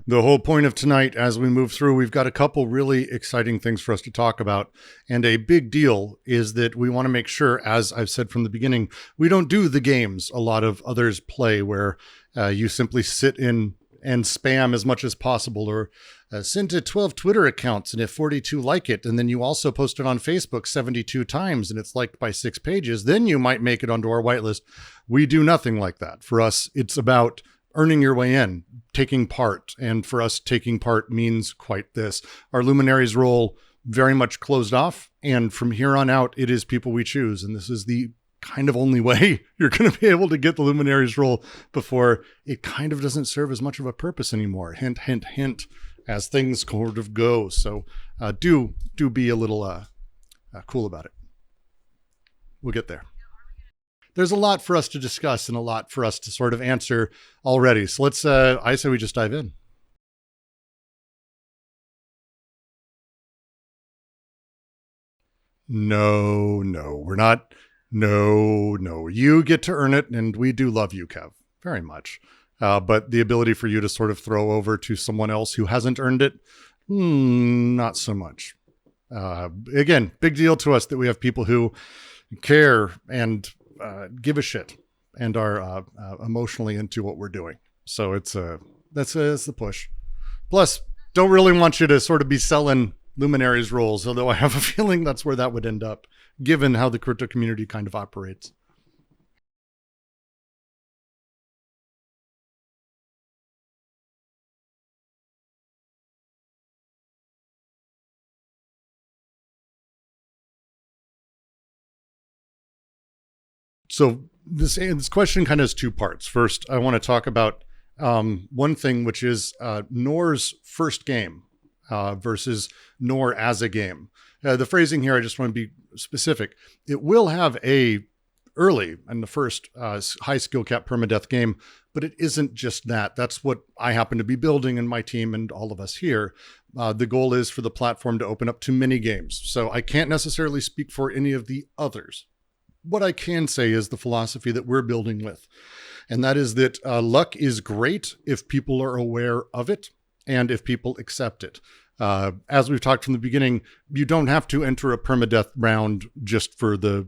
The whole point of tonight, as we move through, we've got a couple really exciting things for us to talk about. And a big deal is that we want to make sure, as I've said from the beginning, we don't do the games a lot of others play where you simply sit in and spam as much as possible, or send to 12 Twitter accounts and if 42 like it, and then you also post it on Facebook 72 times and it's liked by 6 pages, then you might make it onto our whitelist. We do nothing like that. For us, it's about earning your way in, taking part. And for us, taking part means quite this. Our Luminaries role very much closed off. And from here on out, it is people we choose. And this is the kind of only way you're going to be able to get the Luminaries role before it kind of doesn't serve as much of a purpose anymore. Hint, hint, hint, as things sort of go. So do be a little cool about it. We'll get there. There's a lot for us to discuss and a lot for us to sort of answer already. So let's, I say we just dive in. No, we're not. No, you get to earn it. And we do love you, Kev, very much. But the ability for you to sort of throw over to someone else who hasn't earned it, not so much. Again, big deal to us that we have people who care and give a shit and are emotionally into what we're doing. So it's that's the push. Plus, don't really want you to sort of be selling Luminaries roles, although I have a feeling that's where that would end up, given how the crypto community kind of operates. So this question kind of has 2 parts. First, I want to talk about one thing, which is Nor's first game versus Nor as a game. The phrasing here, I just want to be specific. It will have a early and the first high skill cap permadeath game, but it isn't just that. That's what I happen to be building in my team and all of us here. The goal is for the platform to open up to mini games. So I can't necessarily speak for any of the others. What I can say is the philosophy that we're building with, and that is that luck is great if people are aware of it and if people accept it. As we've talked from the beginning, you don't have to enter a permadeath round just for the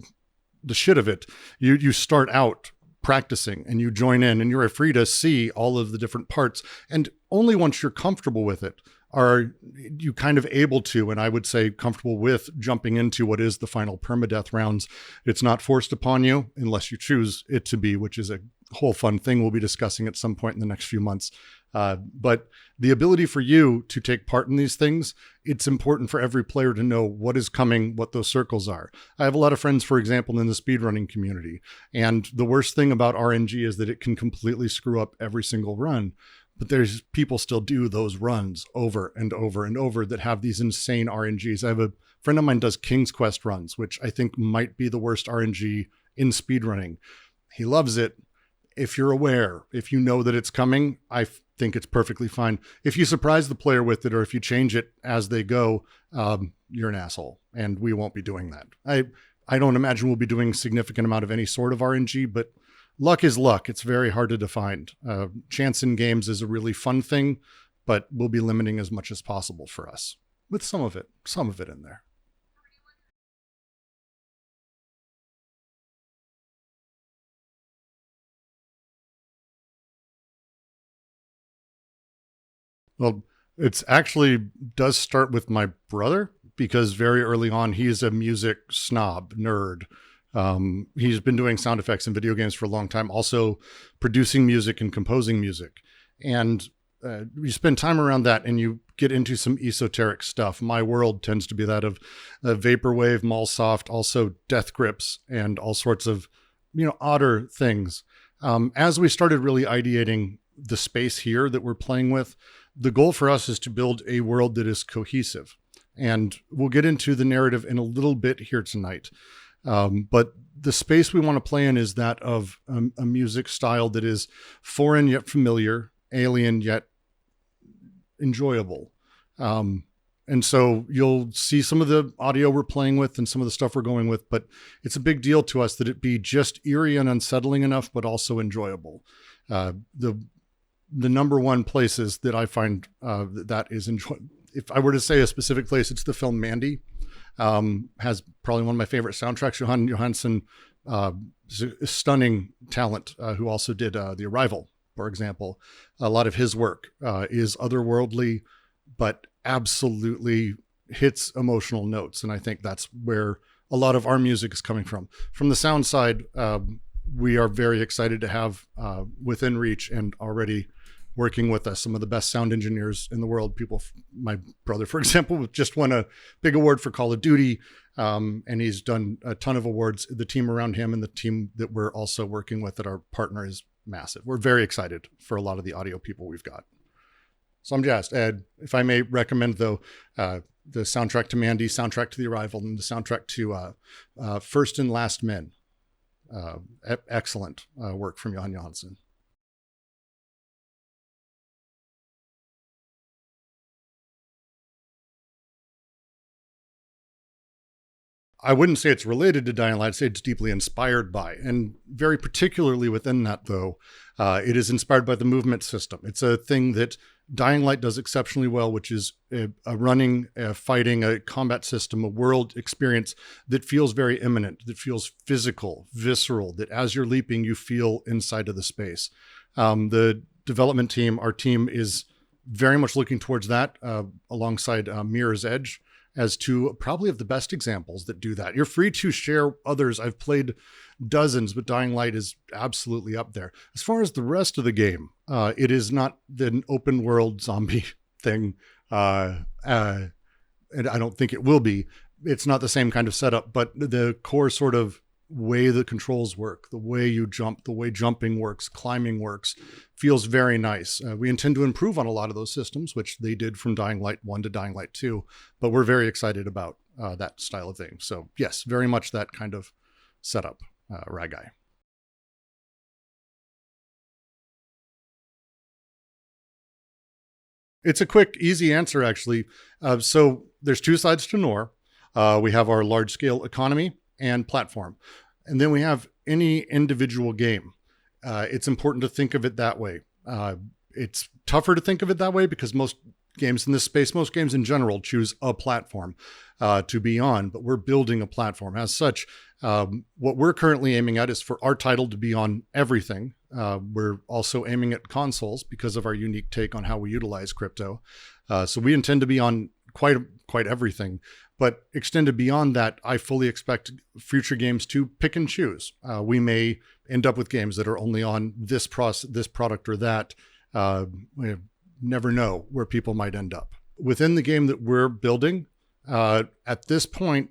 shit of it. You start out practicing and you join in and you're free to see all of the different parts. And only once you're comfortable with it are you kind of able to, and I would say comfortable with, jumping into what is the final permadeath rounds. It's not forced upon you unless you choose it to be, which is a whole fun thing we'll be discussing at some point in the next few months. But the ability for you to take part in these things, it's important for every player to know what is coming, what those circles are. I have a lot of friends, for example, in the speedrunning community. And the worst thing about RNG is that it can completely screw up every single run. But there's people still do those runs over and over and over that have these insane RNGs. I have a friend of mine does King's Quest runs, which I think might be the worst RNG in speedrunning. He loves it. If you're aware, if you know that it's coming, I think it's perfectly fine. If you surprise the player with it, or if you change it as they go, you're an asshole, and we won't be doing that. I don't imagine we'll be doing a significant amount of any sort of RNG, but luck is luck. It's very hard to define. Chance in games is a really fun thing, but we'll be limiting as much as possible for us with some of it in there. Well, it's actually does start with my brother, because very early on, he's a music snob nerd. He's been doing sound effects in video games for a long time, also producing music and composing music. And you spend time around that and you get into some esoteric stuff. My world tends to be that of vaporwave, Mallsoft, also death grips, and all sorts of, odder things. As we started really ideating the space here that we're playing with, the goal for us is to build a world that is cohesive. And we'll get into the narrative in a little bit here tonight. But the space we want to play in is that of a music style that is foreign yet familiar, alien yet enjoyable. And so you'll see some of the audio we're playing with and some of the stuff we're going with, but it's a big deal to us that it be just eerie and unsettling enough, but also enjoyable. The the number one places that I find that is enjoyable. If I were to say a specific place, it's the film Mandy. Has probably one of my favorite soundtracks. Johan Johansson, stunning talent, who also did The Arrival, for example. A lot of his work is otherworldly, but absolutely hits emotional notes. And I think that's where a lot of our music is coming from. From the sound side, we are very excited to have within reach and already working with us some of the best sound engineers in the world. People, my brother, for example, just won a big award for Call of Duty, and he's done a ton of awards. The team around him and the team that we're also working with, that our partner, is massive. We're very excited for a lot of the audio people we've got. So I'm jazzed. Ed, if I may recommend, though, the soundtrack to Mandy, soundtrack to The Arrival, and the soundtrack to First and Last Men. Excellent work from Johan Johansson. I wouldn't say it's related to Dying Light. I'd say it's deeply inspired by, and very particularly within that, though, it is inspired by the movement system. It's a thing that Dying Light does exceptionally well, which is a running, fighting, a combat system, a world experience that feels very imminent, that feels physical, visceral, that as you're leaping, you feel inside of the space. The development team, our team, is very much looking towards that, alongside Mirror's Edge, as two probably of the best examples that do that. You're free to share others. I've played dozens, but Dying Light is absolutely up there. As far as the rest of the game, it is not an open world zombie thing. And I don't think it will be. It's not the same kind of setup, but the core sort of way the controls work, the way you jump, the way jumping works, climbing works, feels very nice. We intend to improve on a lot of those systems, which they did from Dying Light 1 to Dying Light 2, but we're very excited about that style of thing. So yes, very much that kind of setup, Ragai. It's a quick, easy answer, actually. So there's two sides to Nor. We have our large scale economy and platform. And then we have any individual game. It's important to think of it that way. It's tougher to think of it that way because most games in this space, most games in general, choose a platform to be on, but we're building a platform. As such, what we're currently aiming at is for our title to be on everything. We're also aiming at consoles because of our unique take on how we utilize crypto. So we intend to be on quite everything. But extended beyond that, I fully expect future games to pick and choose. We may end up with games that are only on this product or that. We never know where people might end up. Within the game that we're building, at this point,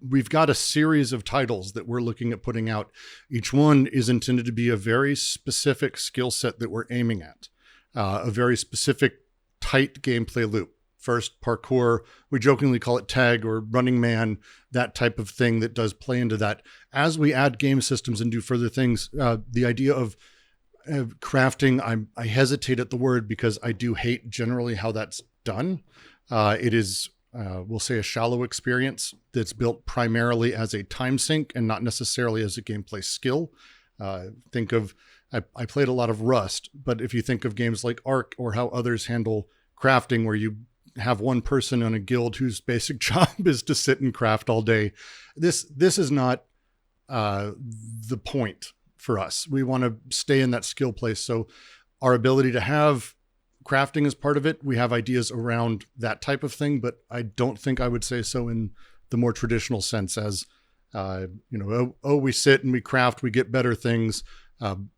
we've got a series of titles that we're looking at putting out. Each one is intended to be a very specific skill set that we're aiming at, a very specific, tight gameplay loop. First, parkour, we jokingly call it tag or running man, that type of thing that does play into that. As we add game systems and do further things, the idea of crafting, I hesitate at the word because I do hate generally how that's done. It is, we'll say, a shallow experience that's built primarily as a time sink and not necessarily as a gameplay skill. Think of, I played a lot of Rust, but if you think of games like Ark or how others handle crafting, where you have one person on a guild whose basic job is to sit and craft all day. This is not the point for us. We want to stay in that skill place. So our ability to have crafting as part of it, we have ideas around that type of thing, but I don't think I would say so in the more traditional sense as, we sit and we craft, we get better things.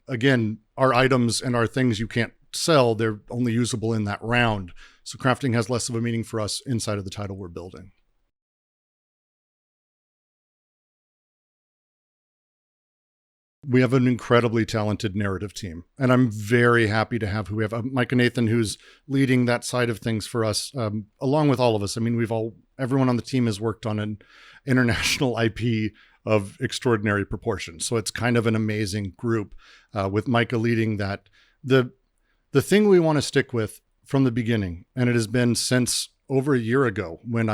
Again, our items and our things you can't sell, they're only usable in that round. So crafting has less of a meaning for us inside of the title we're building. We have an incredibly talented narrative team, and I'm very happy to have who we have. Mike and Nathan, who's leading that side of things for us, along with all of us. I mean, everyone on the team has worked on an international IP of extraordinary proportions. So it's kind of an amazing group with Micah leading that. The thing we want to stick with from the beginning, and it has been since over a year ago when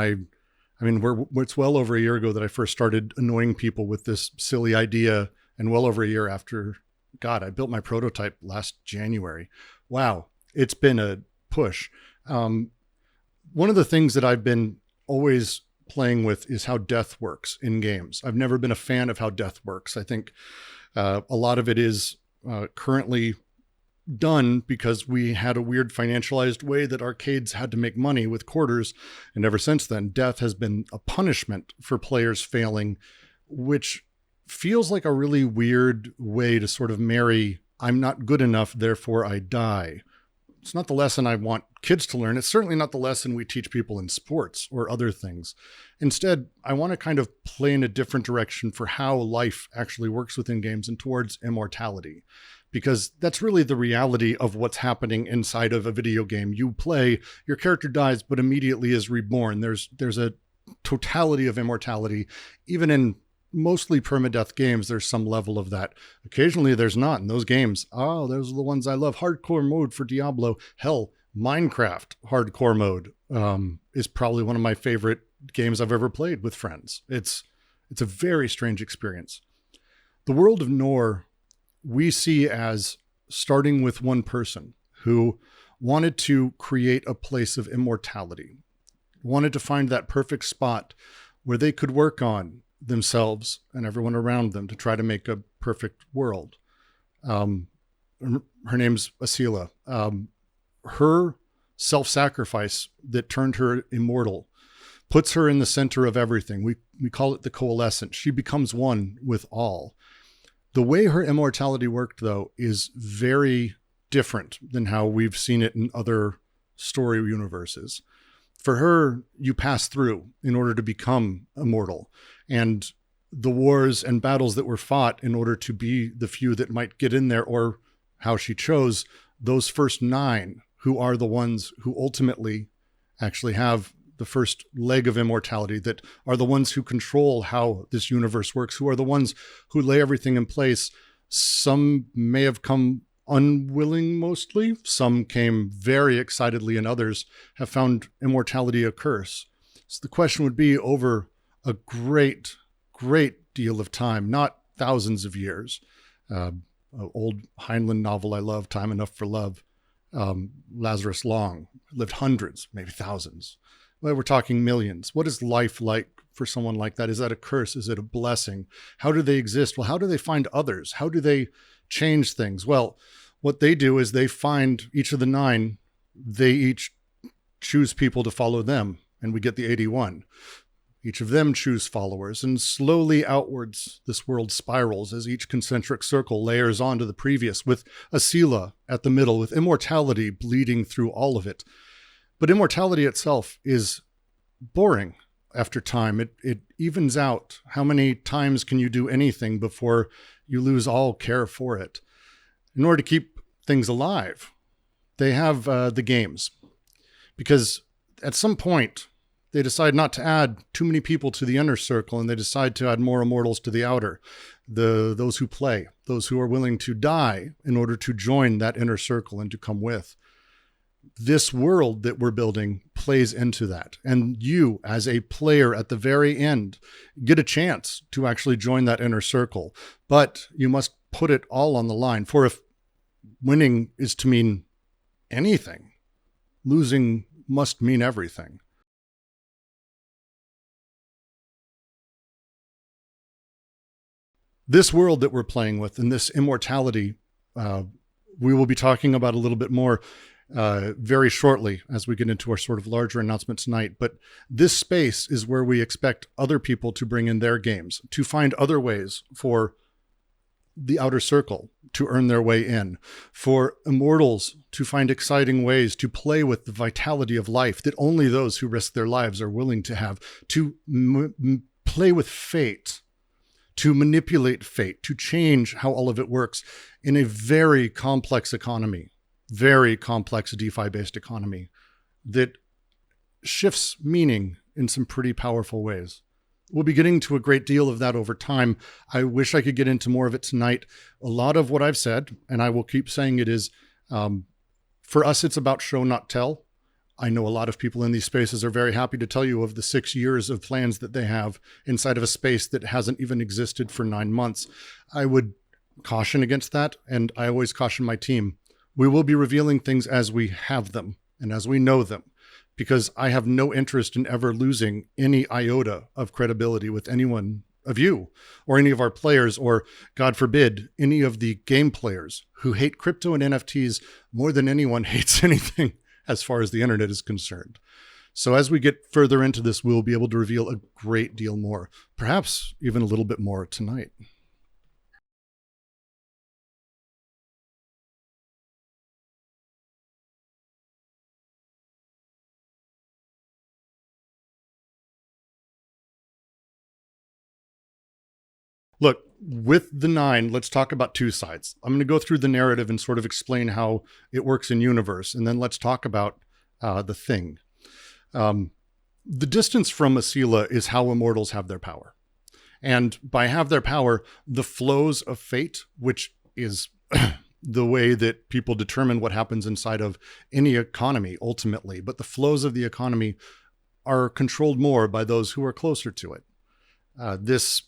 it's well over a year ago that I first started annoying people with this silly idea, and well over a year after God, I built my prototype last January. Wow, it's been a push. One of the things that I've been always playing with is how death works in games. I've never been a fan of how death works. I think a lot of it is currently done because we had a weird financialized way that arcades had to make money with quarters. And ever since then, death has been a punishment for players failing, which feels like a really weird way to sort of marry, I'm not good enough, therefore I die. It's not the lesson I want kids to learn. It's certainly not the lesson we teach people in sports or other things. Instead, I want to kind of play in a different direction for how life actually works within games and towards immortality. Because that's really the reality of what's happening inside of a video game. You play, your character dies, but immediately is reborn. There's a totality of immortality. Even in mostly permadeath games, there's some level of that. Occasionally there's not in those games. Oh, those are the ones I love. Hardcore mode for Diablo. Hell, Minecraft hardcore mode is probably one of my favorite games I've ever played with friends. It's a very strange experience. The world of Nor we see as starting with one person who wanted to create a place of immortality, wanted to find that perfect spot where they could work on themselves and everyone around them to try to make a perfect world. Her name's Asila. Her self-sacrifice that turned her immortal puts her in the center of everything. We call it the coalescence. She becomes one with all. The way her immortality worked, though, is very different than how we've seen it in other story universes. For her, you pass through in order to become immortal. And the wars and battles that were fought in order to be the few that might get in there, or how she chose those first 9, who are the ones who ultimately actually have the first leg of immortality, that are the ones who control how this universe works, who are the ones who lay everything in place. Some may have come unwilling mostly, some came very excitedly, and others have found immortality a curse. So the question would be, over a great, great deal of time, not thousands of years. An old Heinlein novel I love, Time Enough for Love, Lazarus Long lived hundreds, maybe thousands. Well, we're talking millions. What is life like for someone like that? Is that a curse? Is it a blessing? How do they exist? Well, how do they find others? How do they change things? Well, what they do is they find each of the 9, they each choose people to follow them, and we get the 81. Each of them choose followers, and slowly outwards this world spirals as each concentric circle layers onto the previous, with Asila at the middle, with immortality bleeding through all of it. But immortality itself is boring after time. It evens out. How many times can you do anything before you lose all care for it? In order to keep things alive, they have the games. Because at some point, they decide not to add too many people to the inner circle, and they decide to add more immortals to the outer. Those who play, those who are willing to die in order to join that inner circle and to come with. This world that we're building plays into that. And you, as a player at the very end, get a chance to actually join that inner circle. But you must put it all on the line. For if winning is to mean anything, losing must mean everything. This world that we're playing with and this immortality, we will be talking about a little bit more very shortly as we get into our sort of larger announcement tonight. But this space is where we expect other people to bring in their games, to find other ways for the outer circle to earn their way in, for immortals to find exciting ways to play with the vitality of life that only those who risk their lives are willing to have, to play with fate, to manipulate fate, to change how all of it works in a very complex economy. Very complex DeFi-based economy that shifts meaning in some pretty powerful ways. We'll be getting to a great deal of that over time. I wish I could get into more of it tonight. A lot of what I've said, and I will keep saying it, is for us, it's about show, not tell. I know a lot of people in these spaces are very happy to tell you of the 6 years of plans that they have inside of a space that hasn't even existed for 9 months. I would caution against that. And I always caution my team, we will be revealing things as we have them and as we know them, because I have no interest in ever losing any iota of credibility with anyone of you or any of our players, or God forbid, any of the game players who hate crypto and NFTs more than anyone hates anything as far as the internet is concerned. So as we get further into this, we'll be able to reveal a great deal more, perhaps even a little bit more tonight. Look, with the 9, let's talk about two sides. I'm going to go through the narrative and sort of explain how it works in universe, and then let's talk about the thing. The distance from Asila is how immortals have their power. And by have their power, the flows of fate, which is the way that people determine what happens inside of any economy ultimately, but the flows of the economy are controlled more by those who are closer to it. This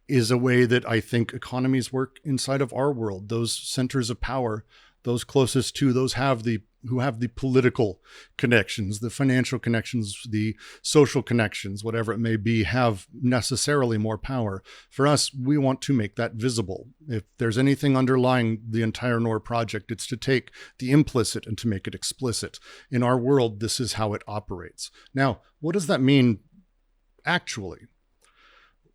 is a way that I think economies work inside of our world. Those centers of power, those closest to, those who have the political connections, the financial connections, the social connections, whatever it may be, have necessarily more power. For us, we want to make that visible. If there's anything underlying the entire NOR project, it's to take the implicit and to make it explicit. In our world, this is how it operates. Now, what does that mean actually?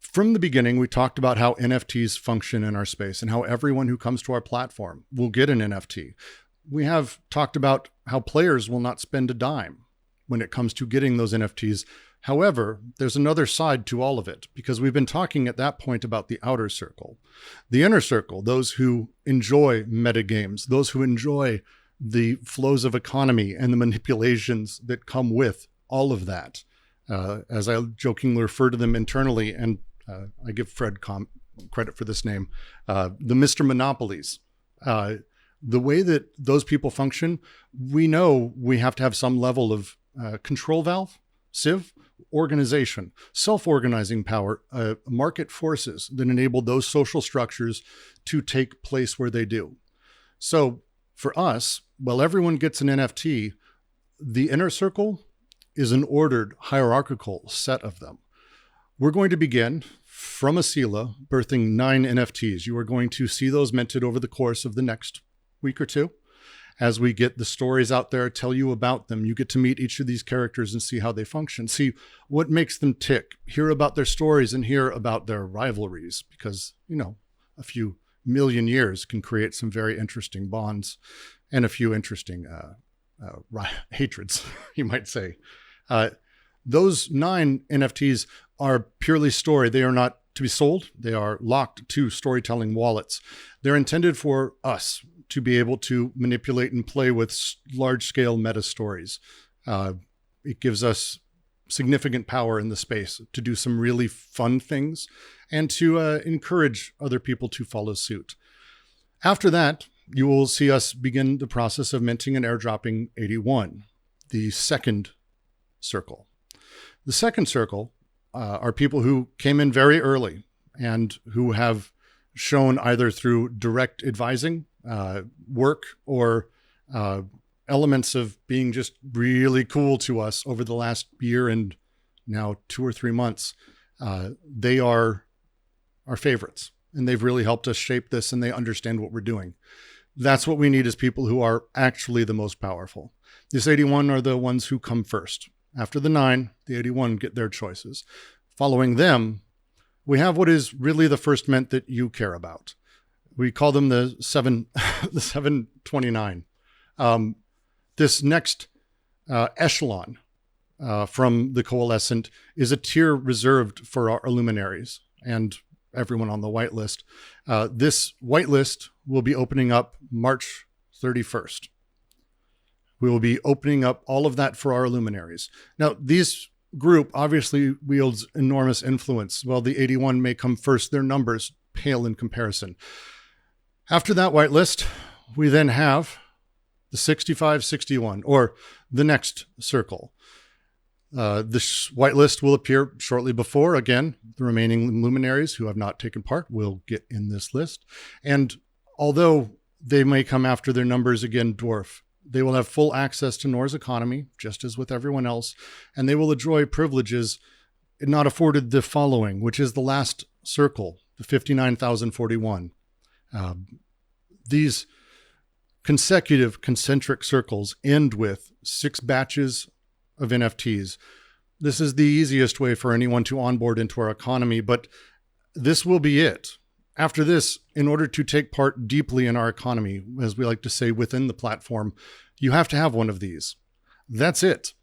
From the beginning, we talked about how NFTs function in our space and how everyone who comes to our platform will get an NFT. We have talked about how players will not spend a dime when it comes to getting those NFTs. However, there's another side to all of it, because we've been talking at that point about the outer circle. The inner circle, those who enjoy metagames, those who enjoy the flows of economy and the manipulations that come with all of that. As I jokingly refer to them internally, and I give Fred credit for this name, the Mr. Monopolies. The way that those people function, we know we have to have some level of control valve, sieve, organization, self-organizing power, market forces that enable those social structures to take place where they do. So for us, while everyone gets an NFT, the inner circle is an ordered hierarchical set of them. We're going to begin from Asila, birthing 9 NFTs. You are going to see those minted over the course of the next week or two. As we get the stories out there, tell you about them, you get to meet each of these characters and see how they function, see what makes them tick, hear about their stories and hear about their rivalries, because, a few million years can create some very interesting bonds and a few interesting hatreds, you might say. Those 9 NFTs are purely story. They are not to be sold. They are locked to storytelling wallets. They're intended for us to be able to manipulate and play with large-scale meta stories. It gives us significant power in the space to do some really fun things and to encourage other people to follow suit. After that, you will see us begin the process of minting and airdropping 81, the second circle. The second circle are people who came in very early and who have shown either through direct advising, work, or elements of being just really cool to us over the last year and now 2 or 3 months. They are our favorites, and they've really helped us shape this, and they understand what we're doing. That's what we need, is people who are actually the most powerful. These 81 are the ones who come first. After the 9, the 81 get their choices. Following them, we have what is really the first mint that you care about. We call them the 729. This next echelon from the Coalescent is a tier reserved for our luminaries and everyone on the whitelist. This whitelist will be opening up March 31st. We will be opening up all of that for our luminaries. Now, these group obviously wields enormous influence. While the 81 may come first, their numbers pale in comparison. After that whitelist, we then have the 6561, or the next circle. This whitelist will appear shortly before. Again, the remaining luminaries who have not taken part will get in this list. And although they may come after their numbers again dwarf, they will have full access to Nor's economy, just as with everyone else, and they will enjoy privileges not afforded the following, which is the last circle, the 59,041. These consecutive concentric circles end with 6 batches of NFTs. This is the easiest way for anyone to onboard into our economy, but this will be it. After this, in order to take part deeply in our economy, as we like to say within the platform, you have to have one of these. That's it.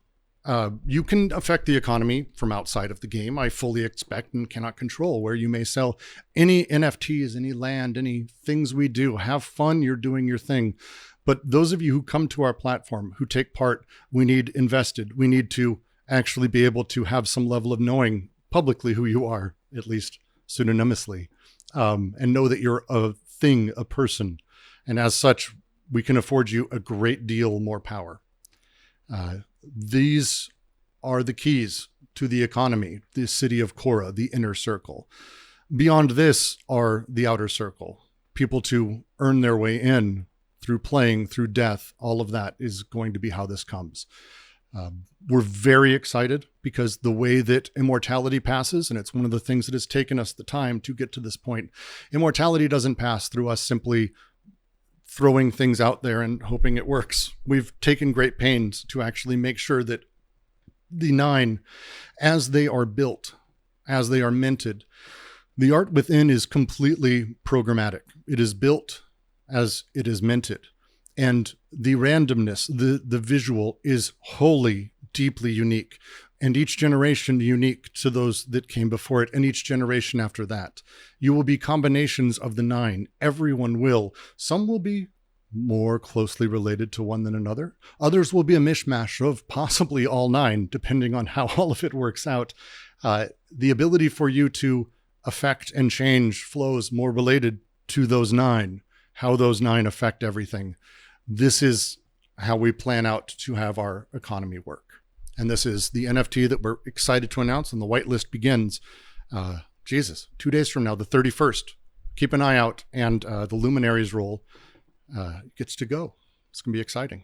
You can affect the economy from outside of the game. I fully expect and cannot control where you may sell any NFTs, any land, any things we do. Have fun. You're doing your thing. But those of you who come to our platform, who take part, we need invested. We need to actually be able to have some level of knowing publicly who you are, at least pseudonymously, and know that you're a thing, a person. And as such, we can afford you a great deal more power. These are the keys to the economy, the city of Korra, the inner circle. Beyond this are the outer circle. People to earn their way in through playing, through death. All of that is going to be how this comes. We're very excited because the way that immortality passes, and it's one of the things that has taken us the time to get to this point, immortality doesn't pass through us simply throwing things out there and hoping it works. We've taken great pains to actually make sure that the 9, as they are built, as they are minted, the art within is completely programmatic. It is built as it is minted. And the randomness, the visual is wholly, deeply unique. And each generation unique to those that came before it, and each generation after that. You will be combinations of the 9. Everyone will. Some will be more closely related to one than another. Others will be a mishmash of possibly all 9, depending on how all of it works out. The ability for you to affect and change flows more related to those 9, how those 9 affect everything. This is how we plan out to have our economy work. And this is the NFT that we're excited to announce, and the whitelist begins, 2 days from now, the 31st. Keep an eye out, and the Luminaries role gets to go. It's going to be exciting.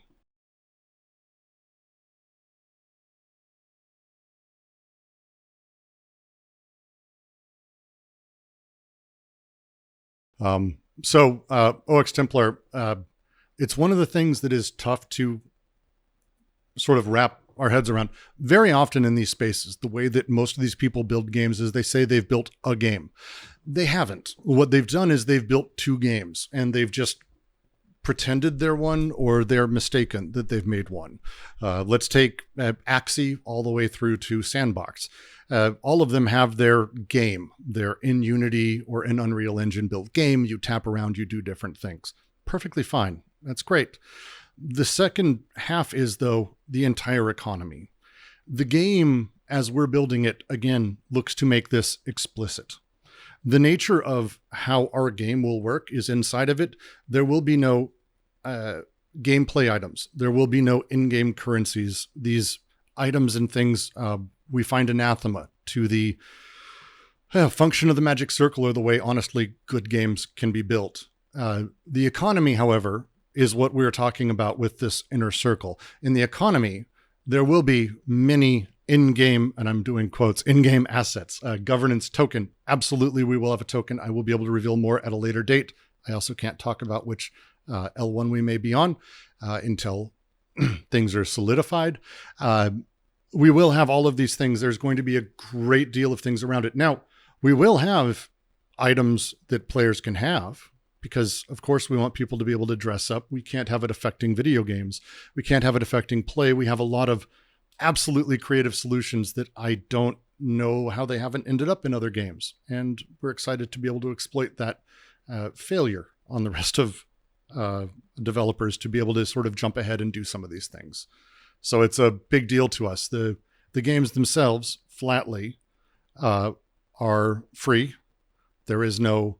OX Templar, it's one of the things that is tough to sort of wrap our heads around. Very often in these spaces, the way that most of these people build games is they say they've built a game. They haven't. What they've done is they've built 2 games, and they've just pretended they're one, or they're mistaken that they've made one. Let's take Axie all the way through to Sandbox. All of them have their game. They're in Unity or in Unreal Engine built game. You tap around, you do different things. Perfectly fine. That's great. The second half is, though, the entire economy. The game, as we're building it, again, looks to make this explicit. The nature of how our game will work is inside of it. There will be no gameplay items. There will be no in-game currencies. These items and things we find anathema to the function of the magic circle, or the way, honestly, good games can be built. The economy, however, is what we're talking about with this inner circle. In the economy, there will be many in-game, and I'm doing quotes, in-game assets. Governance token, absolutely we will have a token. I will be able to reveal more at a later date. I also can't talk about which L1 we may be on until things are solidified. We will have all of these things. There's going to be a great deal of things around it. Now, we will have items that players can have, because, of course, we want people to be able to dress up. We can't have it affecting video games. We can't have it affecting play. We have a lot of absolutely creative solutions that I don't know how they haven't ended up in other games. And we're excited to be able to exploit that failure on the rest of developers to be able to sort of jump ahead and do some of these things. So it's a big deal to us. The games themselves, flatly, are free. There is no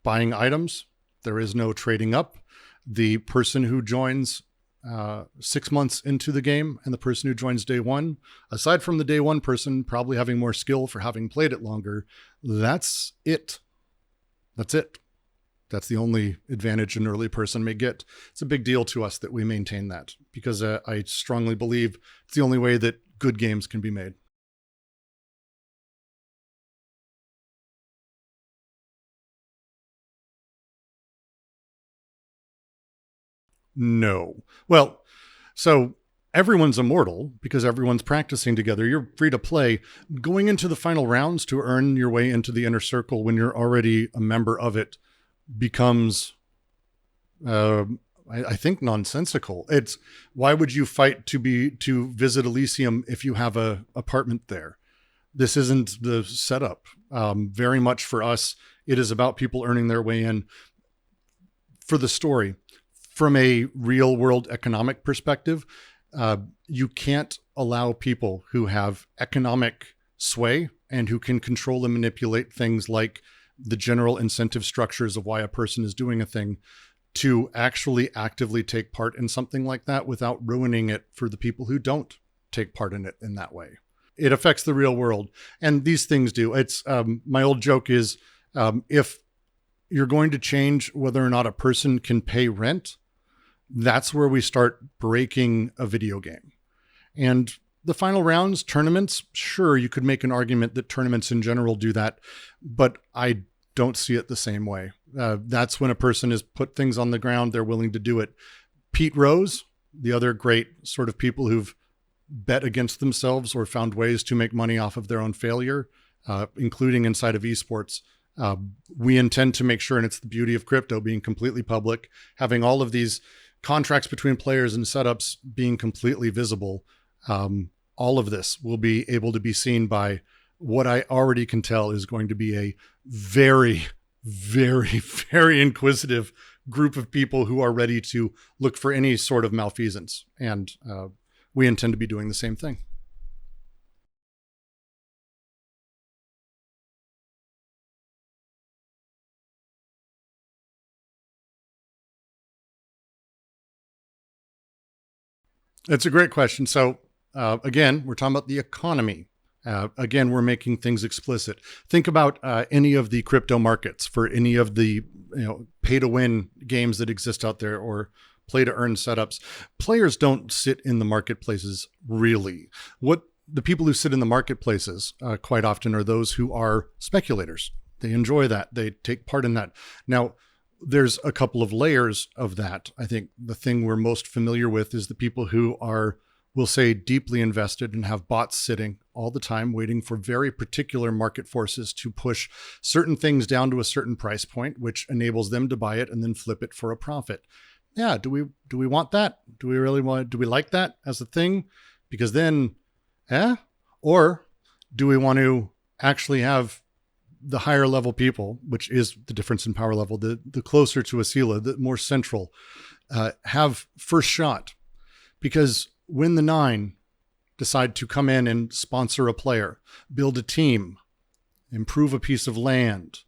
buying items. There is no trading up. The person who joins 6 months into the game and the person who joins day one, aside from the day one person probably having more skill for having played it longer, that's it. That's it. That's the only advantage an early person may get. It's a big deal to us that we maintain that, because I strongly believe it's the only way that good games can be made. No. Well, so everyone's immortal because everyone's practicing together. You're free to play. Going into the final rounds to earn your way into the inner circle when you're already a member of it becomes, I think, nonsensical. It's, why would you fight to visit Elysium if you have a apartment there? This isn't the setup. Very much for us, it is about people earning their way in for the story. From a real world economic perspective, you can't allow people who have economic sway and who can control and manipulate things like the general incentive structures of why a person is doing a thing to actually actively take part in something like that without ruining it for the people who don't take part in it in that way. It affects the real world. And these things do. It's my old joke is, if you're going to change whether or not a person can pay rent, that's where we start breaking a video game. And the final rounds, tournaments, sure, you could make an argument that tournaments in general do that, but I don't see it the same way. That's when a person has put things on the ground, they're willing to do it. Pete Rose, the other great sort of people who've bet against themselves or found ways to make money off of their own failure, including inside of esports. We intend to make sure, and it's the beauty of crypto being completely public, having all of these contracts between players and setups being completely visible. All of this will be able to be seen by what I already can tell is going to be a very, very, very inquisitive group of people who are ready to look for any sort of malfeasance. And we intend to be doing the same thing. It's a great question. So again, we're talking about the economy. Again, we're making things explicit. Think about any of the crypto markets for any of the pay-to-win games that exist out there, or play-to-earn setups. Players don't sit in the marketplaces, really. What the people who sit in the marketplaces quite often are those who are speculators. They enjoy that. They take part in that. Now, there's a couple of layers of that. I think the thing we're most familiar with is the people who are, we'll say, deeply invested and have bots sitting all the time waiting for very particular market forces to push certain things down to a certain price point, which enables them to buy it and then flip it for a profit. Yeah, do we want that? Do we like that as a thing? Because then, or do we want to actually have the higher level people, which is the difference in power level, the closer to Asila, the more central, have first shot? Because when the 9 decide to come in and sponsor a player, build a team, improve a piece of land,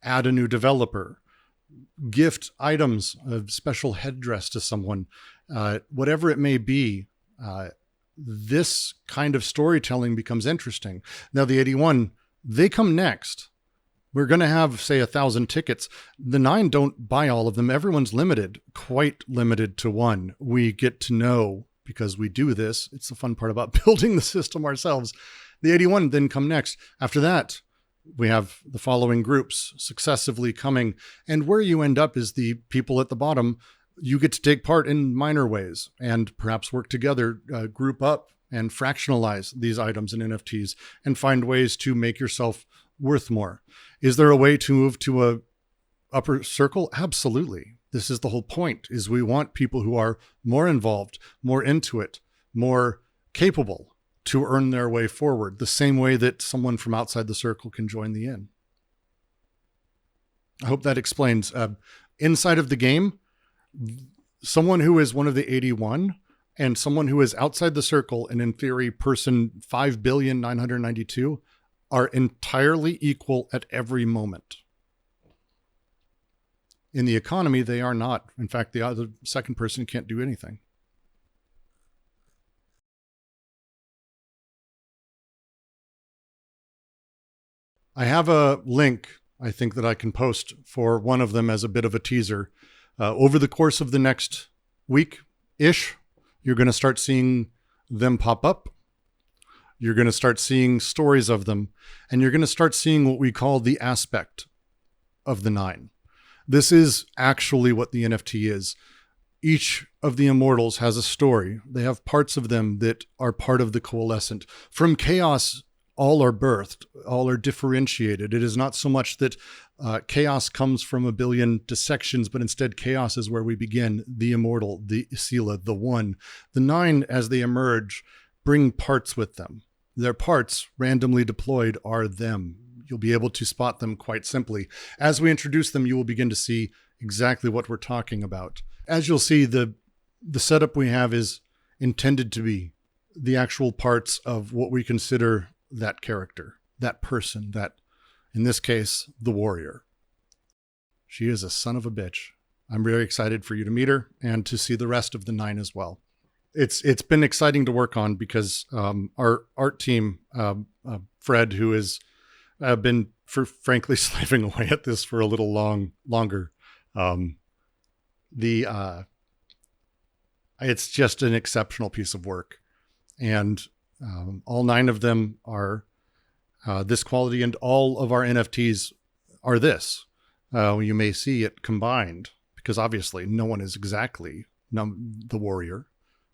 add a new developer, gift items of special headdress to someone, whatever it may be, this kind of storytelling becomes interesting. Now, the 81, they come next. We're going to have, say, 1,000 tickets. The 9 don't buy all of them. Everyone's limited, quite limited to 1. We get to know, because we do this, it's the fun part about building the system ourselves. The 81 then come next. After that, we have the following groups successively coming. And where you end up is the people at the bottom. You get to take part in minor ways and perhaps work together, group up and fractionalize these items and NFTs and find ways to make yourself worth more. Is there a way to move to a upper circle? Absolutely. This is the whole point, is we want people who are more involved, more into it, more capable to earn their way forward, the same way that someone from outside the circle can join the in. I hope that explains. Inside of the game, someone who is one of the 81 and someone who is outside the circle, and in theory, person 5,992, are entirely equal at every moment. In the economy, they are not. In fact, the other second person can't do anything. I have a link, I think, that I can post for one of them as a bit of a teaser. Over the course of the next week-ish, you're going to start seeing them pop up. You're going to start seeing stories of them, and you're going to start seeing what we call the aspect of the 9. This is actually what the NFT is. Each of the Immortals has a story. They have parts of them that are part of the coalescent. From chaos, all are birthed, all are differentiated. It is not so much that chaos comes from a billion dissections, but instead chaos is where we begin. The Immortal, the Sila, the One. The 9, as they emerge, bring parts with them. Their parts, randomly deployed, are them. You'll be able to spot them quite simply. As we introduce them, you will begin to see exactly what we're talking about. As you'll see, the setup we have is intended to be the actual parts of what we consider that character, that person, that, in this case, the warrior. She is a son of a bitch. I'm very excited for you to meet her and to see the rest of the 9 as well. It's been exciting to work on because our art team, Fred, who has been, frankly, slaving away at this for a little longer. It's just an exceptional piece of work, and all 9 of them are this quality, and all of our NFTs are this. You may see it combined because obviously no one is exactly the warrior,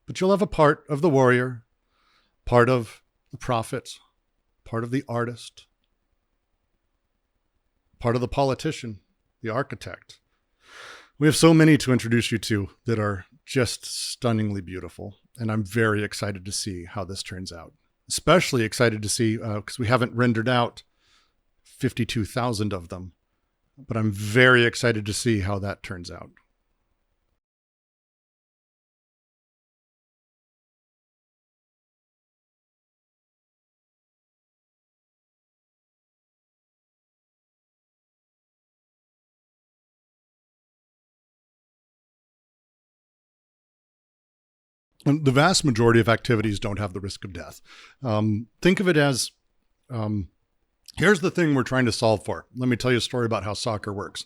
but you'll have a part of the warrior, part of the prophet, part of the artist, part of the politician, the architect. We have so many to introduce you to that are just stunningly beautiful. And I'm very excited to see how this turns out. Especially excited to see, because we haven't rendered out 52,000 of them. But I'm very excited to see how that turns out. And the vast majority of activities don't have the risk of death. Think of it as, here's the thing we're trying to solve for. Let me tell you a story about how soccer works.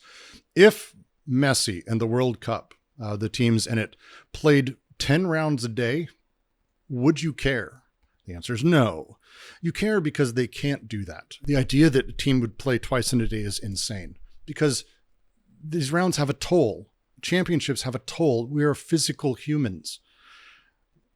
If Messi and the World Cup, the teams in it, played 10 rounds a day, would you care? The answer is no. You care because they can't do that. The idea that a team would play twice in a day is insane because these rounds have a toll. Championships have a toll. We are physical humans.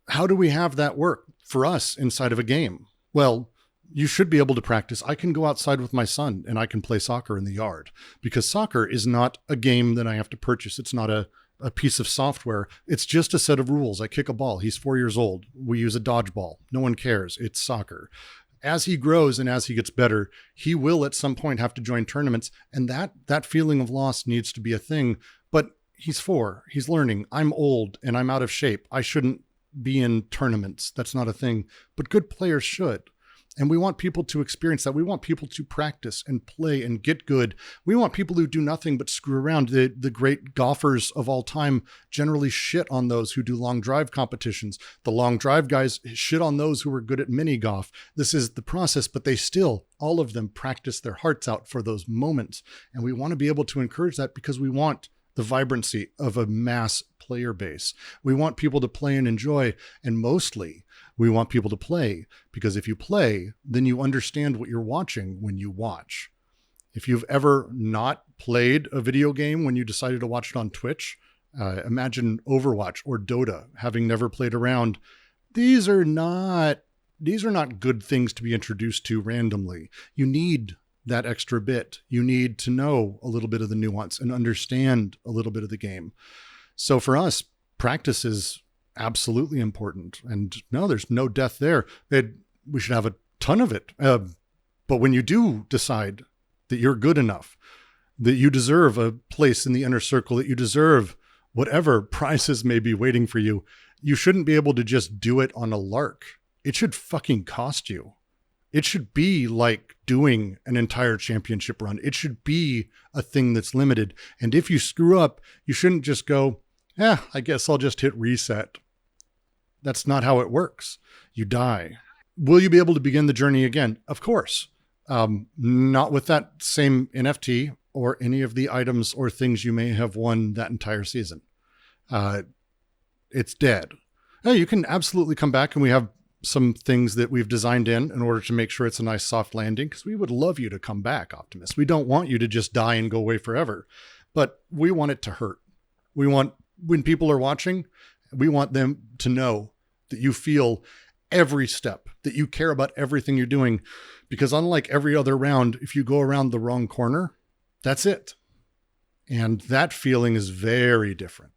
How do we have that work for us inside of a game? Well, you should be able to practice. I can go outside with my son and I can play soccer in the yard because soccer is not a game that I have to purchase. It's not a piece of software. It's just a set of rules. I kick a ball. He's 4 years old. We use a dodgeball. No one cares. It's soccer. As he grows and as he gets better, he will at some point have to join tournaments. And that feeling of loss needs to be a thing. But he's 4. He's learning. I'm old and I'm out of shape. I shouldn't be in tournaments. That's not a thing, but good players should. And we want people to experience that. We want people to practice and play and get good. We want people who do nothing but screw around. The great golfers of all time generally shit on those who do long drive competitions. The long drive guys shit on those who are good at mini golf. This is the process, but they still, all of them, practice their hearts out for those moments. And we want to be able to encourage that because we want the vibrancy of a mass player base. We want people to play and enjoy, and mostly we want people to play because if you play, then you understand what you're watching when you watch. If you've ever not played a video game when you decided to watch it on Twitch, imagine Overwatch or Dota, having never played around. These are not good things to be introduced to randomly. You need that extra bit. You need to know a little bit of the nuance and understand a little bit of the game. So for us, practice is absolutely important. And no, there's no death there. We should have a ton of it. But when you do decide that you're good enough, that you deserve a place in the inner circle, that you deserve whatever prizes may be waiting for you, you shouldn't be able to just do it on a lark. It should fucking cost you. It should be like doing an entire championship run. It should be a thing that's limited. And if you screw up, you shouldn't just go, I guess I'll just hit reset. That's not how it works. You die. Will you be able to begin the journey again? Of course. Not with that same NFT or any of the items or things you may have won that entire season. It's dead. Now, you can absolutely come back, and we have some things that we've designed in order to make sure it's a nice soft landing, because we would love you to come back, Optimus. We don't want you to just die and go away forever, but we want it to hurt. We want, when people are watching, we want them to know that you feel every step, that you care about everything you're doing, because unlike every other round, if you go around the wrong corner, that's it. And that feeling is very different.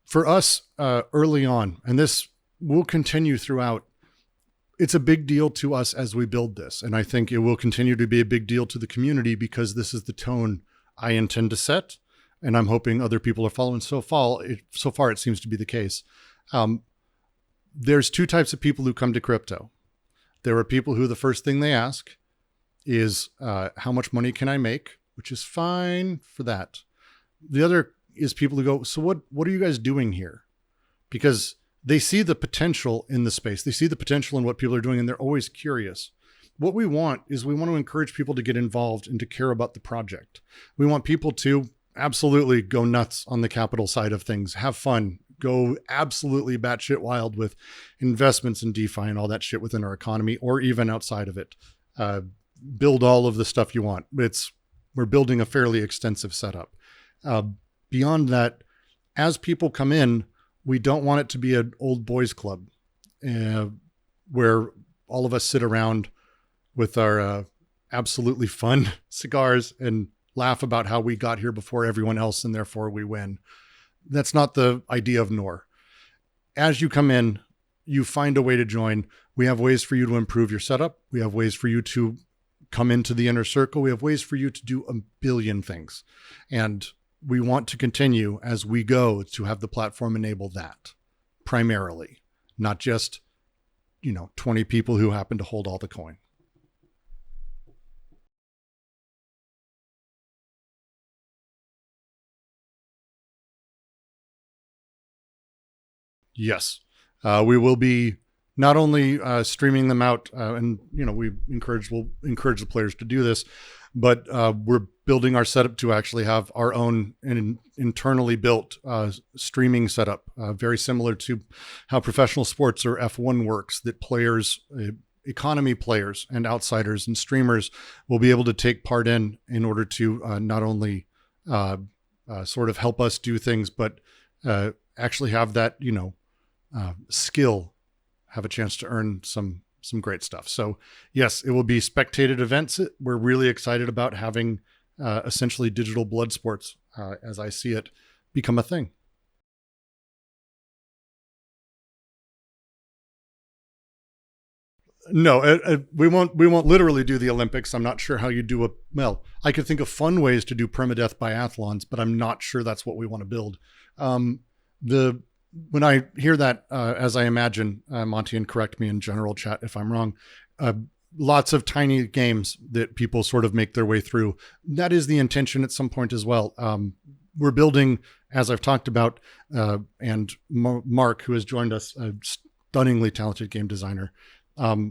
For us, early on, and this will continue throughout, it's a big deal to us as we build this. And I think it will continue to be a big deal to the community, because this is the tone I intend to set. And I'm hoping other people are following. So far, it seems to be the case. There's two types of people who come to crypto. There are people who the first thing they ask is, how much money can I make? Which is fine for that. The other is people who go, so what are you guys doing here? Because they see the potential in the space. They see the potential in what people are doing, and they're always curious. What we want is, we want to encourage people to get involved and to care about the project. We want people to absolutely go nuts on the capital side of things, have fun, go absolutely batshit wild with investments in DeFi and all that shit within our economy, or even outside of it. Build all of the stuff you want. We're building a fairly extensive setup. Beyond that, as people come in, we don't want it to be an old boys club where all of us sit around with our absolutely fun cigars and laugh about how we got here before everyone else and therefore we win. That's not the idea of NOR. As you come in, you find a way to join. We have ways for you to improve your setup. We have ways for you to come into the inner circle. We have ways for you to do a billion things. And we want to continue as we go to have the platform enable that primarily, not just, 20 people who happen to hold all the coin. Yes. We will be not only streaming them out, and we'll encourage the players to do this, but we're building our setup to actually have our own internally built streaming setup, very similar to how professional sports or F1 works, that players, economy players and outsiders and streamers will be able to take part in order to not only sort of help us do things, but actually have that, skill, have a chance to earn some great stuff. So yes, it will be spectated events. We're really excited about having essentially digital blood sports, as I see it, become a thing. No, we won't literally do the Olympics. I'm not sure how you do I could think of fun ways to do permadeath biathlons, but I'm not sure that's what we want to build. When I hear that, as I imagine, Monty, and correct me in general chat if I'm wrong, lots of tiny games that people sort of make their way through. That is the intention at some point as well. We're building, as I've talked about, and Mark, who has joined us, a stunningly talented game designer.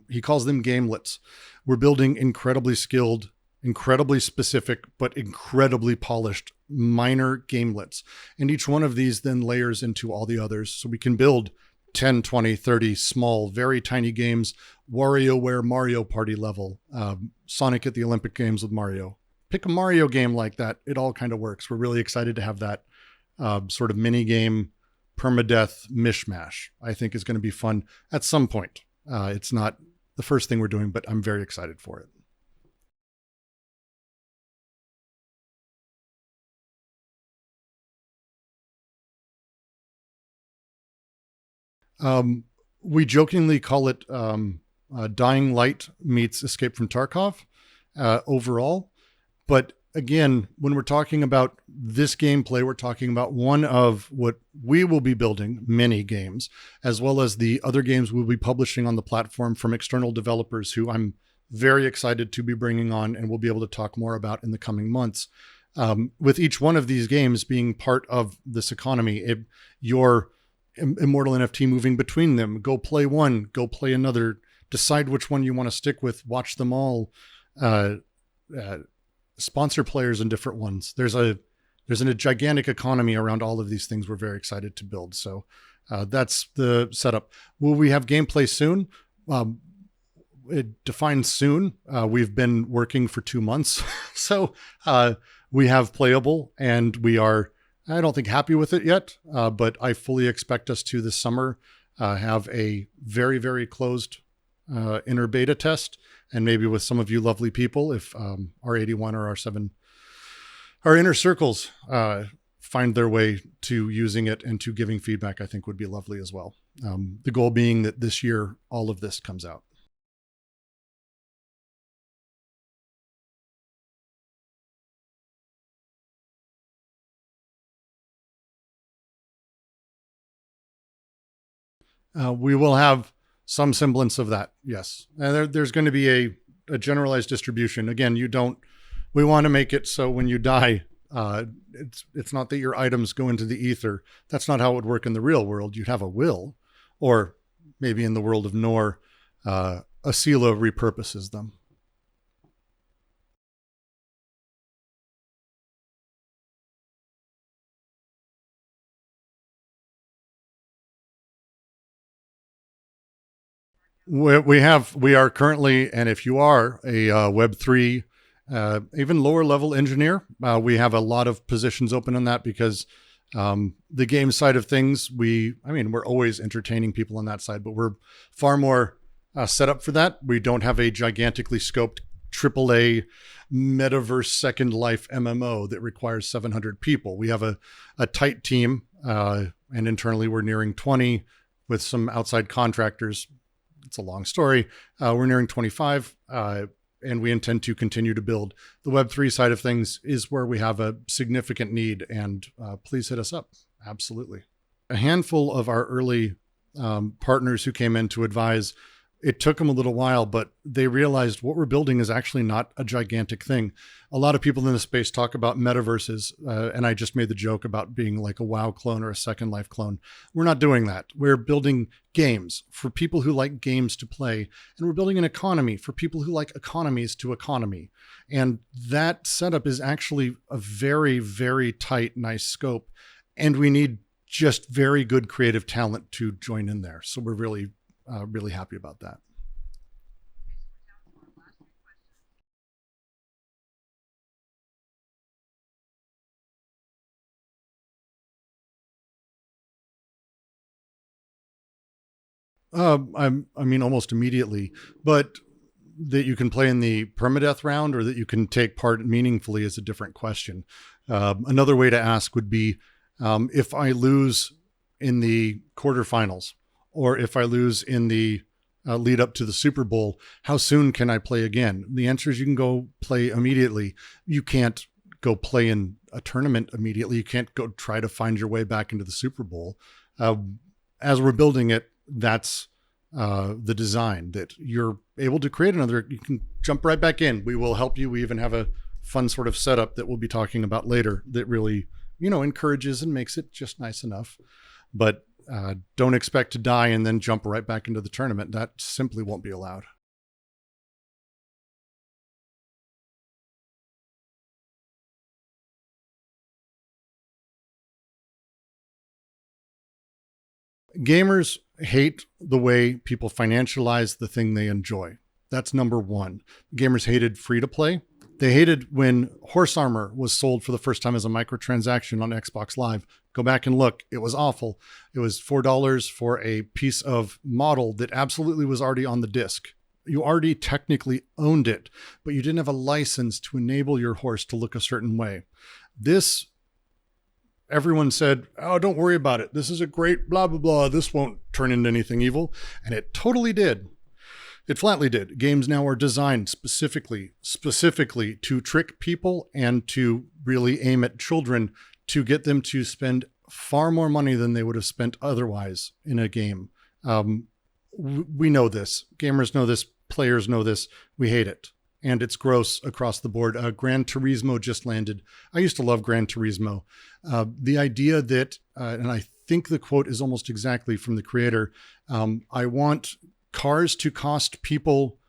He calls them gamelets. We're building incredibly skilled, incredibly specific, but incredibly polished minor gamelets. And each one of these then layers into all the others. So we can build 10, 20, 30 small, very tiny games, WarioWare Mario Party level, Sonic at the Olympic Games with Mario. Pick a Mario game like that. It all kind of works. We're really excited to have that sort of mini game permadeath mishmash. I think is going to be fun at some point. It's not the first thing we're doing, but I'm very excited for it. We jokingly call it Dying Light meets Escape from Tarkov overall. But again, when we're talking about this gameplay, we're talking about one of what we will be building, many games, as well as the other games we'll be publishing on the platform from external developers who I'm very excited to be bringing on and we'll be able to talk more about in the coming months. with each one of these games being part of this economy, your Immortal NFT moving between them, go play one, go play another, decide which one you want to stick with, watch them all, sponsor players in different ones. There's a gigantic economy around all of these things we're very excited to build. So that's the setup. Will we have gameplay soon? It defines soon. We've been working for 2 months. So we have playable, and we are, I don't think, happy with it yet, but I fully expect us to this summer have a very, very closed inner beta test, and maybe with some of you lovely people, if R81 or R7, our inner circles find their way to using it and to giving feedback, I think would be lovely as well. The goal being that this year, all of this comes out. We will have some semblance of that, yes. And there's going to be a generalized distribution. Again, we want to make it so when you die, it's not that your items go into the ether. That's not how it would work in the real world. You'd have a will, or maybe in the world of Nor, Asila repurposes them. We are currently, and if you are a Web3, even lower level engineer, we have a lot of positions open on that, because the game side of things, we're always entertaining people on that side, but we're far more set up for that. We don't have a gigantically scoped AAA metaverse Second Life MMO that requires 700 people. We have a tight team, and internally we're nearing 20 with some outside contractors. It's a long story. We're nearing 25, and we intend to continue to build. The Web3 side of things is where we have a significant need, and please hit us up. Absolutely. A handful of our early partners who came in to advise, it took them a little while, but they realized what we're building is actually not a gigantic thing. A lot of people in the space talk about metaverses, and I just made the joke about being like a WoW clone or a Second Life clone. We're not doing that. We're building games for people who like games to play, and we're building an economy for people who like economies to economy. And that setup is actually a very, very tight, nice scope, and we need just very good creative talent to join in there. So we're really happy about that. Almost immediately, but that you can play in the permadeath round or that you can take part meaningfully is a different question. Another way to ask would be, if I lose in the quarterfinals, or if I lose in the lead up to the Super Bowl, how soon can I play again? The answer is you can go play immediately. You can't go play in a tournament immediately. You can't go try to find your way back into the Super Bowl. As we're building it, that's the design, that you're able to create another, you can jump right back in. We will help you. We even have a fun sort of setup that we'll be talking about later that really, encourages and makes it just nice enough. But don't expect to die and then jump right back into the tournament. That simply won't be allowed. Gamers hate the way people financialize the thing they enjoy. That's number one. Gamers hated free to play. They hated when horse armor was sold for the first time as a microtransaction on Xbox Live. Go back and look. It was awful. It was $4 for a piece of model that absolutely was already on the disc. You already technically owned it, but you didn't have a license to enable your horse to look a certain way. This, everyone said, oh, don't worry about it. This is a great blah, blah, blah. This won't turn into anything evil. And it totally did. It flatly did. Games now are designed specifically to trick people and to really aim at children to get them to spend far more money than they would have spent otherwise in a game. We know this. Gamers know this. Players know this. We hate it. and it's gross across the board. Gran Turismo just landed. I used to love Gran Turismo. The idea that, and I think the quote is almost exactly from the creator, I want cars to cost people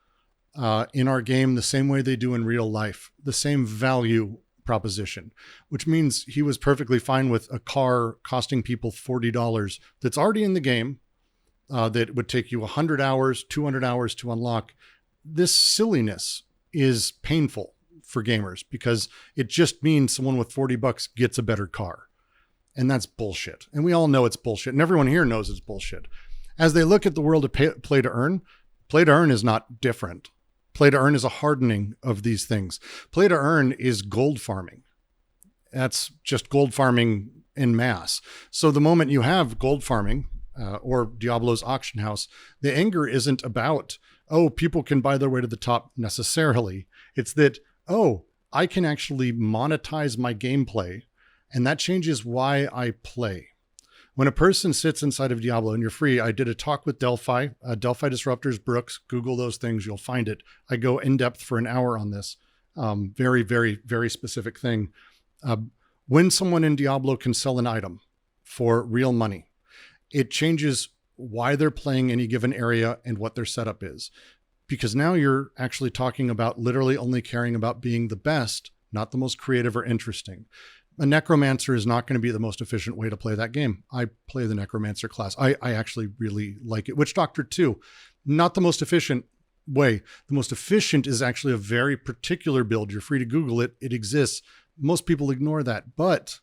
in our game the same way they do in real life, the same value proposition, which means he was perfectly fine with a car costing people $40 that's already in the game, that would take you 100 hours, 200 hours to unlock. This silliness is painful for gamers because it just means someone with $40 gets a better car. And that's bullshit. And we all know it's bullshit. And everyone here knows it's bullshit. As they look at the world of play to earn is not different. Play to earn is a hardening of these things. Play to earn is gold farming. That's just gold farming en masse. So the moment you have gold farming or Diablo's auction house, the anger isn't about, oh, people can buy their way to the top necessarily. It's that, oh, I can actually monetize my gameplay, and that changes why I play. When a person sits inside of Diablo, and you're free, I did a talk with Delphi, Delphi Disruptors, Brooks, Google those things, you'll find it. I go in depth for an hour on this. Very, very, very specific thing. When someone in Diablo can sell an item for real money, it changes why they're playing any given area and what their setup is. Because now you're actually talking about literally only caring about being the best, not the most creative or interesting. A necromancer is not going to be the most efficient way to play that game. I play the necromancer class. I actually really like it. Witch Doctor 2, not the most efficient way. The most efficient is actually a very particular build. You're free to Google it. It exists. Most people ignore that. But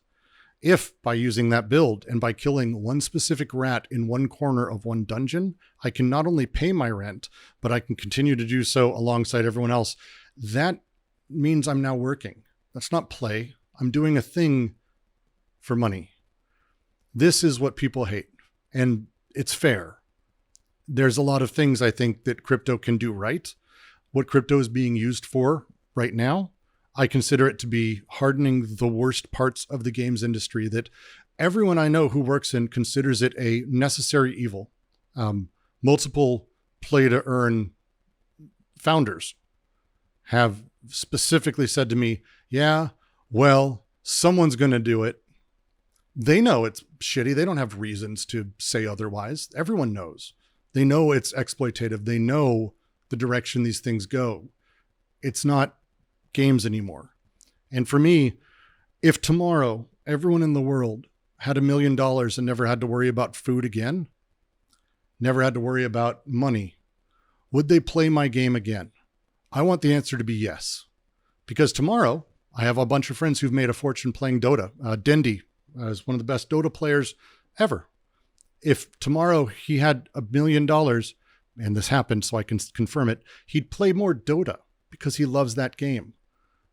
if by using that build and by killing one specific rat in one corner of one dungeon, I can not only pay my rent, but I can continue to do so alongside everyone else, that means I'm now working. That's not play. I'm doing a thing for money. This is what people hate, and it's fair. There's a lot of things I think that crypto can do right. What crypto is being used for right now, I consider it to be hardening the worst parts of the games industry that everyone I know who works in considers it a necessary evil. Multiple play to earn founders have specifically said to me, yeah, well, someone's going to do it. They know it's shitty. They don't have reasons to say otherwise. Everyone knows. They know it's exploitative. They know the direction these things go. It's not games anymore. And for me, if tomorrow everyone in the world had $1 million and never had to worry about food again, never had to worry about money, would they play my game again? I want the answer to be yes. Because tomorrow, I have a bunch of friends who've made a fortune playing Dota. Dendi is one of the best Dota players ever. If tomorrow he had $1 million, and this happened so I can confirm it, he'd play more Dota because he loves that game.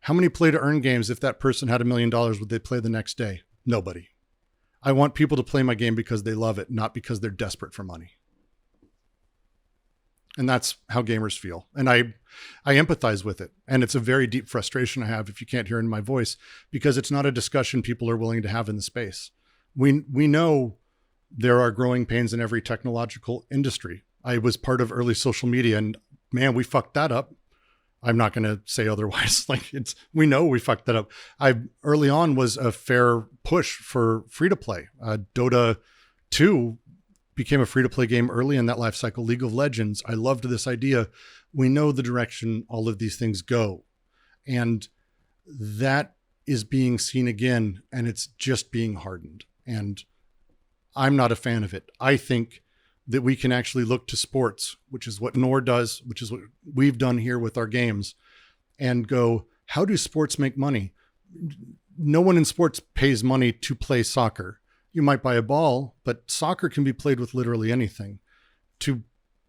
How many play to earn games, if that person had $1 million, would they play the next day? Nobody. I want people to play my game because they love it, not because they're desperate for money. And that's how gamers feel. And I empathize with it. And it's a very deep frustration I have, if you can't hear in my voice, because it's not a discussion people are willing to have in the space. We know there are growing pains in every technological industry. I was part of early social media, and man, we fucked that up. I'm not going to say otherwise. We know we fucked that up. I early on was a fair push for free to play. Dota 2 became a free-to-play game early in that life cycle. League of Legends, I loved this idea. We know the direction all of these things go. And that is being seen again, and it's just being hardened. And I'm not a fan of it. I think that we can actually look to sports, which is what NOR does, which is what we've done here with our games, and go, how do sports make money? No one in sports pays money to play soccer. You might buy a ball, but soccer can be played with literally anything. To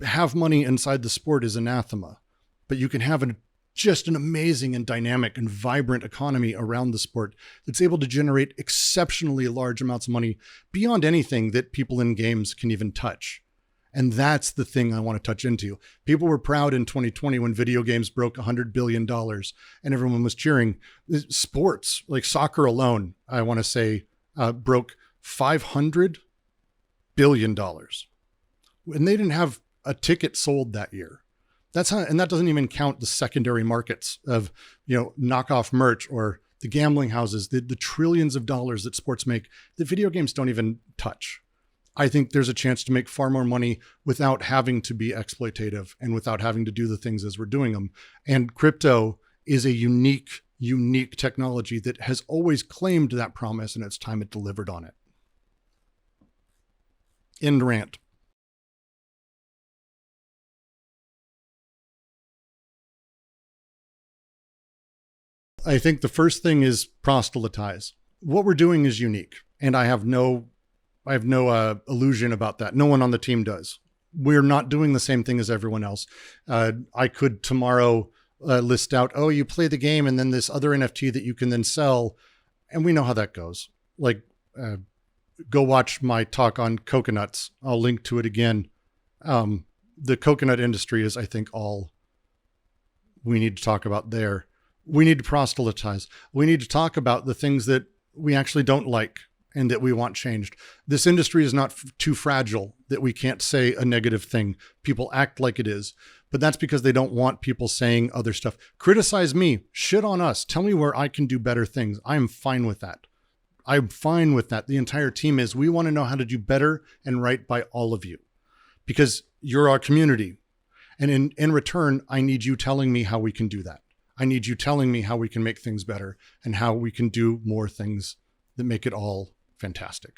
have money inside the sport is anathema, but you can have just an amazing and dynamic and vibrant economy around the sport that's able to generate exceptionally large amounts of money beyond anything that people in games can even touch. And that's the thing I want to touch into. People were proud in 2020 when video games broke $100 billion and everyone was cheering. Sports, like soccer alone, I want to say, broke $500 billion. And they didn't have a ticket sold that year. And that doesn't even count the secondary markets of, knockoff merch or the gambling houses, the trillions of dollars that sports make that video games don't even touch. I think there's a chance to make far more money without having to be exploitative and without having to do the things as we're doing them. And crypto is a unique technology that has always claimed that promise, and it's time it delivered on it. End rant. I think the first thing is proselytize. What we're doing is unique, and I have no illusion about that. No one on the team does. We're not doing the same thing as everyone else. I could tomorrow list out, oh, you play the game and then this other NFT that you can then sell. And we know how that goes. Like, go watch my talk on coconuts. I'll link to it again. The coconut industry is, I think, all we need to talk about there. We need to proselytize. We need to talk about the things that we actually don't like and that we want changed. This industry is not too fragile that we can't say a negative thing. People act like it is, but that's because they don't want people saying other stuff. Criticize me, shit on us, tell me where I can do better things. I'm fine with that. I'm fine with that. The entire team is. We want to know how to do better and right by all of you because you're our community. And in return, I need you telling me how we can do that. I need you telling me how we can make things better and how we can do more things that make it all fantastic.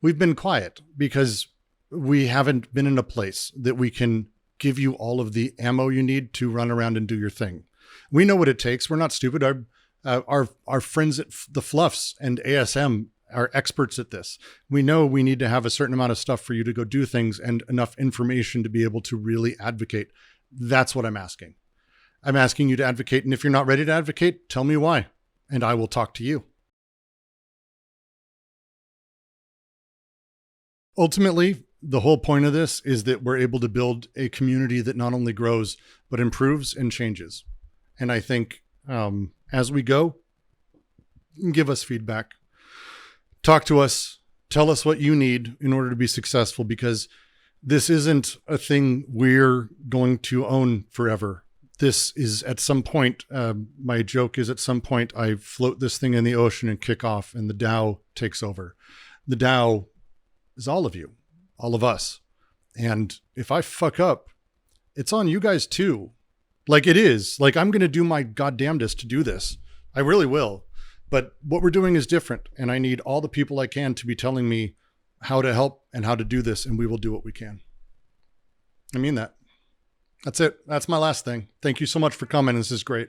We've been quiet because we haven't been in a place that we can give you all of the ammo you need to run around and do your thing. We know what it takes. We're not stupid. Our friends at the Fluffs and ASM are experts at this. We know we need to have a certain amount of stuff for you to go do things and enough information to be able to really advocate. That's what I'm asking. I'm asking you to advocate. And if you're not ready to advocate, tell me why, and I will talk to you. Ultimately, the whole point of this is that we're able to build a community that not only grows, but improves and changes. And I think as we go, give us feedback. Talk to us, tell us what you need in order to be successful, because this isn't a thing we're going to own forever. This is at some point, my joke is at some point I float this thing in the ocean and kick off and the DAO takes over. The DAO is all of you, all of us. And if I fuck up, it's on you guys too. Like it is. Like I'm going to do my goddamnedest to do this. I really will. But what we're doing is different, and I need all the people I can to be telling me how to help and how to do this, and we will do what we can. I mean that. That's it. That's my last thing. Thank you so much for coming. This is great.